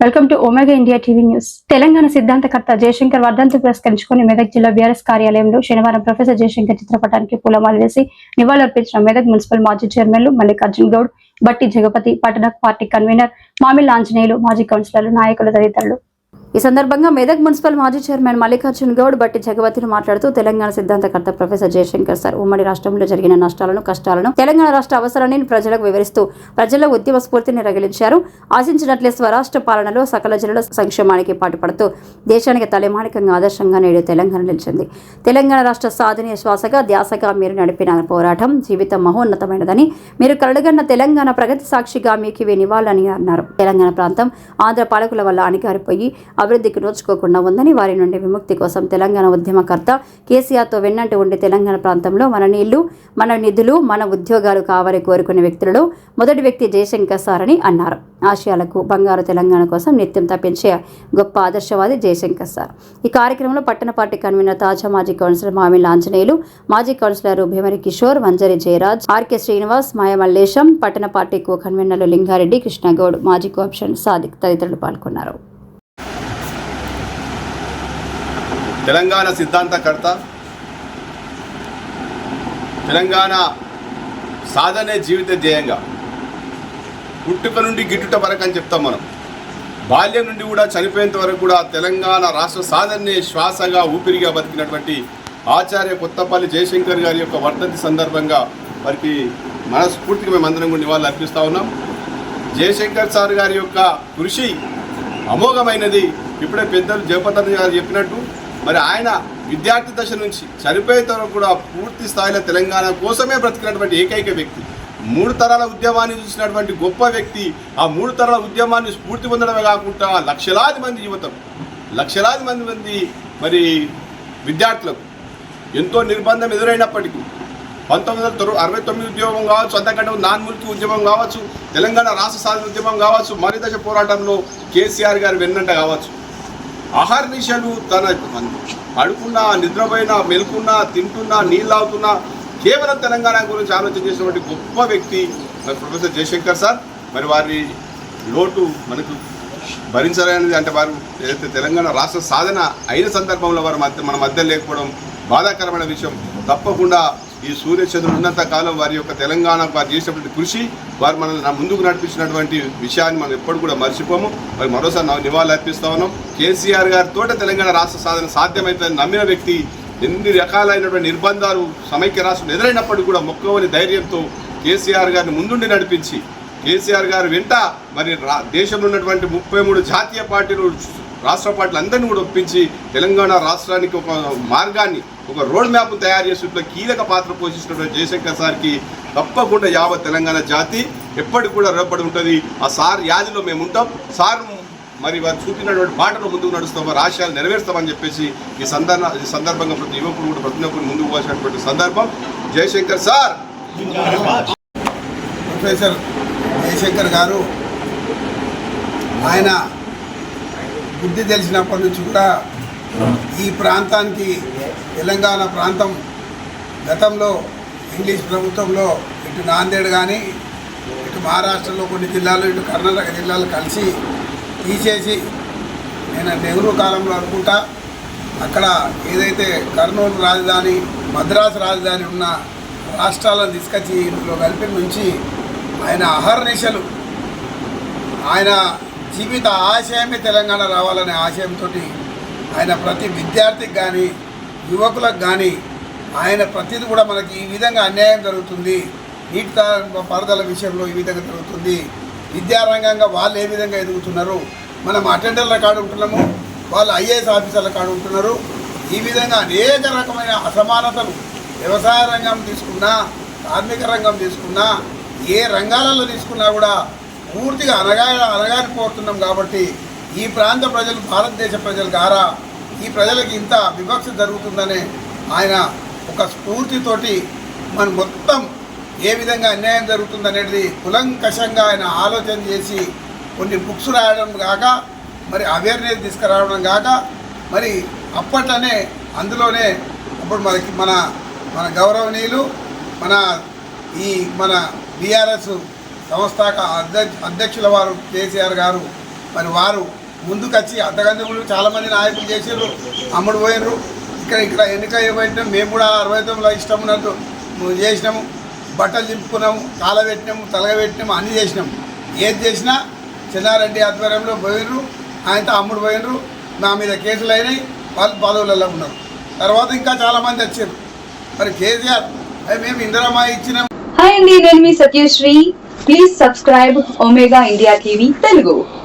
Welcome to Omega India TV news. Telangana సిద్ధాంతకర్త జయశంకర్ వర్ధంతి పురస్కరించుకుని మెదక్ జిల్లా బీఆర్ఎస్ కార్యాలయంలో శనివారం ప్రొఫెసర్ జయశంకర్ చిత్రపటానికి పూలమాల వేసి నివాళులర్పించిన మెదక్ మున్సిపల్ మాజీ చైర్మన్లు మల్లికార్జున్ గౌడ్, బట్టి జగపతి, పట్టణ పార్టీ కన్వీనర్ మామిళ్ళ ఆంజనేయులు, మాజీ కౌన్సిలర్లు, నాయకులు తదితరులు. ఈ సందర్భంగా మెదక్ మున్సిపల్ మాజీ చైర్మన్ మల్లికార్జున్ గౌడ్, బట్టి జగవతిని మాట్లాడుతూ తెలంగాణ సిద్ధాంతకర్త ప్రొఫెసర్ జయశంకర్ సార్ ఉమ్మడి రాష్ట్రంలో జరిగిన నష్టాలను, కష్టాలను, తెలంగాణ రాష్ట్ర అవసరాన్ని ప్రజలకు వివరిస్తూ ప్రజల ఉద్యమ స్ఫూర్తిని రగిలించారు. ఆశించినట్లే స్వరాష్ట్ర పాలనలో సకల జనుల సంక్షేమానికి పాటుపడుతూ దేశానికి తలమానికంగా ఆదర్శంగా నేడు తెలంగాణ నిలిచింది. తెలంగాణ రాష్ట్ర సాధనీయ శ్వాసగా, ధ్యాసగా మీరు నడిపిన పోరాటం జీవితం మహోన్నతమైనదని, మీరు కలలుగన్న తెలంగాణ ప్రగతి సాక్షిగా మీకు ఇవి నివాళులని అన్నారు. తెలంగాణ ప్రాంతం ఆంధ్ర పాలకుల వల్ల అణిగారిపోయి అభివృద్ధికి నోచుకోకుండా ఉందని, వారి నుండి విముక్తి కోసం తెలంగాణ ఉద్యమకర్త కేసీఆర్తో వెన్నంటి ఉండి తెలంగాణ ప్రాంతంలో మన నీళ్లు, మన నిధులు, మన ఉద్యోగాలు కావాలని కోరుకునే వ్యక్తులలో మొదటి వ్యక్తి జయశంకర్ సార్ అని అన్నారు. ఆశయాలకు బంగారు తెలంగాణ కోసం నిత్యం తప్పించే గొప్ప ఆదర్శవాది జయశంకర్ సార్. ఈ కార్యక్రమంలో పట్టణ పార్టీ కన్వీనర్ తాజా మాజీ కౌన్సిలర్ మామిళ్ళ ఆంజనేయులు, మాజీ కౌన్సిలర్ భీమరి కిషోర్, వంజరి జయరాజ్, ఆర్కే శ్రీనివాస్, మాయ మల్లేశం, పట్టణ పార్టీ కో కన్వీనర్లు లింగారెడ్డి, కృష్ణగౌడ్, మాజీ కోఆప్షన్ సాదిక్ తదితరులు పాల్గొన్నారు. తెలంగాణ సిద్ధాంతకర్త, తెలంగాణ సాధనే జీవిత ధ్యేయంగా, పుట్టుక నుండి గిట్టుట వరకు అని చెప్తాం మనం. బాల్యం నుండి కూడా చనిపోయేంత వరకు కూడా తెలంగాణ రాష్ట్ర సాధనే శ్వాసగా, ఊపిరిగా బతికినటువంటి ఆచార్య కొత్తపల్లి జయశంకర్ గారి యొక్క వర్ధంతి సందర్భంగా వారికి మనస్ఫూర్తిగా మేమందరం కూడా నివాళులు అర్పిస్తూ ఉన్నాం. జయశంకర్ సార్ గారి యొక్క కృషి అమోఘమైనది. ఇప్పుడే పెద్దలు జగపతి గారు చెప్పినట్టు మరి ఆయన విద్యార్థి దశ నుంచి చనిపోయేంత వరకు కూడా పూర్తి స్థాయిలో తెలంగాణ కోసమే బ్రతికినటువంటి ఏకైక వ్యక్తి. 3 తరాల ఉద్యమాన్ని చూసినటువంటి గొప్ప వ్యక్తి. ఆ 3 తరాల ఉద్యమాన్ని స్ఫూర్తి పొందడమే కాకుండా లక్షలాది మంది యువతం, లక్షలాది మంది మరి విద్యార్థులకు ఎంతో నిర్బంధం ఎదురైనప్పటికీ 1969 ఉద్యమం కావచ్చు, అంతకంటే నాన్ముల్కి ఉద్యమం కావచ్చు, తెలంగాణ రాష్ట్ర సాధన ఉద్యమం కావచ్చు, మరి దశ పోరాటంలో కేసీఆర్ గారు వెన్నంట కావచ్చు, అహర్నిశలు తన పడుకున్నా, నిద్రపోయినా, మెలుకున్నా, తింటున్నా, నీళ్ళు తాగుతున్నా కేవలం తెలంగాణ గురించి ఆలోచన చేసినటువంటి గొప్ప వ్యక్తి ప్రొఫెసర్ జయశంకర్ సార్. మరి వారి లోటు మనకు భరించలేనిది. అంటే వారు ఏదైతే తెలంగాణ రాష్ట్ర సాధన అయిన సందర్భంలో వారు మన మధ్య లేకపోవడం బాధాకరమైన విషయం. తప్పకుండా ఈ సూర్యచంద్రుడు ఉన్నంత కాలం వారి యొక్క తెలంగాణ వారు చేసినటువంటి కృషి, వారు మనల్ని ముందుకు నడిపించినటువంటి విషయాన్ని మనం ఎప్పుడు కూడా మర్చిపోము. మరి మరోసారి నివాళులు అర్పిస్తా ఉన్నాం. కేసీఆర్ గారితో తెలంగాణ రాష్ట్ర సాధన సాధ్యమవుతుందని నమ్మిన వ్యక్తి. ఎన్ని రకాలైనటువంటి నిర్బంధాలు సమైక్య రాష్ట్రం ఎదురైనప్పటికీ కూడా మొక్కవని ధైర్యంతో కేసీఆర్ గారిని ముందుండి నడిపించి, కేసీఆర్ గారు వెంట మరి దేశంలో ఉన్నటువంటి 33 జాతీయ పార్టీలు, రాష్ట్ర పార్టీలు అందరినీ కూడా ఒప్పించి తెలంగాణ రాష్ట్రానికి ఒక మార్గాన్ని, ఒక రోడ్ మ్యాప్ తయారు చేసేట్లో కీలక పాత్ర పోషిస్తున్నటువంటి జయశంకర్ సార్కి తప్పకుండా యావత్ తెలంగాణ జాతి ఎప్పటికి కూడా రేపడి ఉంటుంది. ఆ సార్ యాదిలో మేము ఉంటాం. సార్ మరి వారు చూపినటువంటి బాటలో ముందుకు నడుస్తాం, వారి ఆశయాలు నెరవేరుస్తామని చెప్పేసి ఈ సందర్భంగా ప్రతి యువకుడు కూడా ప్రతి ఒక్కరు ముందుకు పోసినటువంటి సందర్భం. జయశంకర్ సార్. ప్రొఫెసర్ జయశంకర్ గారు ఆయన బుద్ధి తెలిసినప్పటి నుంచి కూడా ఈ ప్రాంతానికి, తెలంగాణ ప్రాంతం గతంలో ఇంగ్లీష్ ప్రభుత్వంలో ఇటు నాందేడ్ కానీ, ఇటు మహారాష్ట్రలో కొన్ని జిల్లాలు, ఇటు కర్ణాటక జిల్లాలు కలిసి తీసేసి, నేను నెహ్రూ కాలంలో అనుకుంటా అక్కడ ఏదైతే కర్నూలు రాజధాని, మద్రాసు రాజధాని ఉన్న రాష్ట్రాలను తీసుకొచ్చి ఇందులో కలిపి నుంచి ఆయన అహర్నిశలు, ఆయన జీవిత ఆశయమే తెలంగాణ రావాలనే ఆశయంతో ఆయన ప్రతి విద్యార్థికి కానీ, యువకులకు కానీ ఆయన ప్రతిదీ కూడా మనకి ఈ విధంగా అన్యాయం జరుగుతుంది, నీటి పారుదల విషయంలో ఈ విధంగా జరుగుతుంది, విద్యారంగంగా వాళ్ళు ఏ విధంగా ఎదుగుతున్నారు, మనం అటెండర్ల కాడ ఉంటున్నాము, వాళ్ళు ఐఏఎస్ ఆఫీసర్ల కాడ ఉంటున్నారు, ఈ విధంగా అనేక రకమైన అసమానతలు వ్యవసాయ రంగం తీసుకున్నా, కార్మిక రంగం తీసుకున్నా, ఏ రంగాలలో తీసుకున్నా కూడా పూర్తిగా అనగారిపోతున్నాం. కాబట్టి ఈ ప్రాంత ప్రజలు, భారతదేశ ప్రజల ద్వారా ఈ ప్రజలకు ఇంత వివక్ష జరుగుతుందనే ఆయన ఒక స్ఫూర్తితోటి మన మొత్తం ఏ విధంగా అన్యాయం జరుగుతుందనేది కులంకషంగా ఆయన ఆలోచన చేసి కొన్ని బుక్స్ రాయడం కాక, మరి అవేర్నెస్ తీసుకురావడం కాక, మరి అప్పట్లోనే అందులోనే అప్పుడు మన గౌరవనీయులు మన బీఆర్ఎస్ సంస్థాక అధ్యక్షుల వారు కేసీఆర్ గారు మరి వారు ముందుకొచ్చి అంతకంటే ముందు చాలామంది నాయకులు చేసారు, అమ్ముడు పోయినరు. ఇక్కడ ఎన్నిక పెట్టినాం, మేము కూడా 69లో ఇష్టం ఉన్నట్టు చేసినాము. బట్టలు చింపుకున్నాము, కాలబెట్టినాము, తలగబెట్టినాము, అన్నీ చేసినాము. ఏది చేసినా చెన్నారెడ్డి ఆధ్వర్యంలో పోయినరు, ఆయనతో అమ్ముడు పోయినరు. నా మీద కేసులు అయినాయి, వాళ్ళు పదవులలో ఉన్నారు. తర్వాత ఇంకా చాలామంది వచ్చారు. మరి కేసీఆర్ మేము ఇందిరమ్మ ఇచ్చినాం. హాయ్ అండి, నేను మీ Satyasri. Please subscribe Omega India TV Telugu.